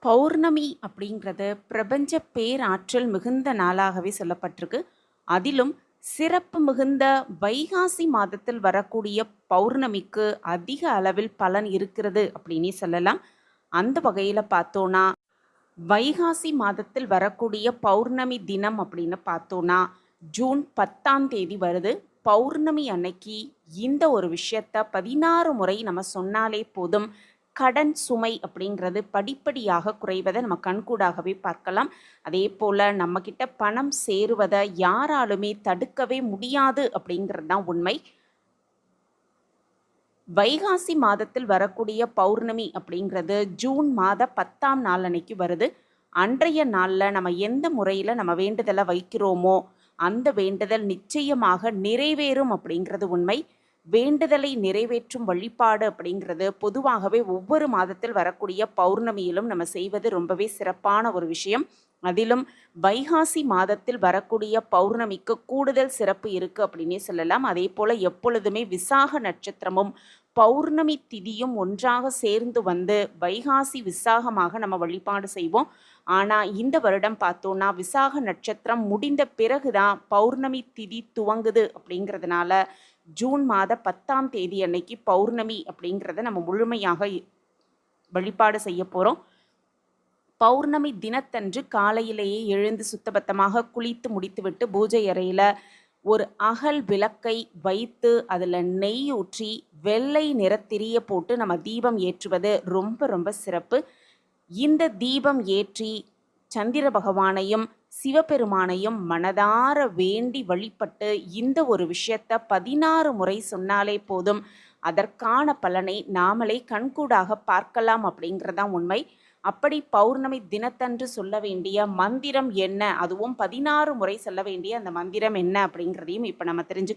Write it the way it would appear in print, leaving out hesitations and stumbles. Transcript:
பௌர்ணமி அப்படிங்கிறது பிரபஞ்ச பேராற்றல் மிகுந்த நாளாகவே சொல்லப்பட்டிருக்கு. அதிலும் சிறப்பு மிகுந்த வைகாசி மாதத்தில் வரக்கூடிய பௌர்ணமிக்கு அதிக அளவில் பலன் இருக்கிறது அப்படின்னே சொல்லலாம். அந்த வகையில் பார்த்தோன்னா வைகாசி மாதத்தில் வரக்கூடிய பௌர்ணமி தினம் அப்படின்னு பார்த்தோன்னா ஜூன் 10ஆம் தேதி வருது. பௌர்ணமி அன்னைக்கு இந்த ஒரு விஷயத்த 16 முறை நம்ம சொன்னாலே போதும். கடன் சுமை அப்படிங்கிறது படிப்படியாக குறைவதை நம்ம கண்கூடாகவே பார்க்கலாம். அதே போல் நம்மக்கிட்ட பணம் சேருவதை யாராலுமே தடுக்கவே முடியாது அப்படிங்கிறது தான் உண்மை. வைகாசி மாதத்தில் வரக்கூடிய பௌர்ணமி அப்படிங்கிறது ஜூன் மாத 10ஆம் நாள் அன்னைக்கு வருது. அன்றைய நாளில் நம்ம எந்த முறையில் நம்ம வேண்டுதலை வைக்கிறோமோ அந்த வேண்டுதல் நிச்சயமாக நிறைவேறும் அப்படிங்கிறது உண்மை. வேண்டுதலை நிறைவேற்றும் வழிபாடு அப்படிங்கிறது பொதுவாகவே ஒவ்வொரு மாதத்தில் வரக்கூடிய பௌர்ணமியிலும் நம்ம செய்வது ரொம்பவே சிறப்பான ஒரு விஷயம். அதிலும் வைகாசி மாதத்தில் வரக்கூடிய பௌர்ணமிக்கு கூடுதல் சிறப்பு இருக்குது அப்படின்னே சொல்லலாம். அதே போல் எப்பொழுதுமே விசாக நட்சத்திரமும் பௌர்ணமி திதியும் ஒன்றாக சேர்ந்து வந்து வைகாசி விசாகமாக நம்ம வழிபாடு செய்வோம். ஆனால் இந்த வருடம் பார்த்தோன்னா விசாக நட்சத்திரம் முடிந்த பிறகுதான் பௌர்ணமி திதி துவங்குது. அப்படிங்கிறதுனால ஜூன் மாத 10ஆம் தேதி அன்னைக்கு பௌர்ணமி அப்படிங்கிறத நம்ம முழுமையாக வழிபாடு செய்ய போகிறோம். பௌர்ணமி தினத்தன்று காலையிலேயே எழுந்து சுத்தபத்தமாக குளித்து முடித்துவிட்டு பூஜை அறையில் ஒரு அகல் விளக்கை வைத்து அதில் நெய் ஊற்றி வெள்ளை நிறத்திரிய போட்டு நம்ம தீபம் ஏற்றுவது ரொம்ப ரொம்ப சிறப்பு. இந்த தீபம் ஏற்றி சந்திர பகவானையும் சிவபெருமானையும் மனதார வேண்டி வழிபட்டு இந்த ஒரு விஷயத்தை 16 முறை சொன்னாலே போதும். அதற்கான பலனை நாமளே கண்கூடாக பார்க்கலாம் அப்படிங்கிறதான் உண்மை. அப்படி பௌர்ணமி தினத்தன்று சொல்ல வேண்டிய மந்திரம் என்ன, அதுவும் 16 முறை சொல்ல வேண்டிய அந்த மந்திரம் என்ன அப்படிங்கிறதையும் இப்போ நம்ம தெரிஞ்சுக்கலாம்.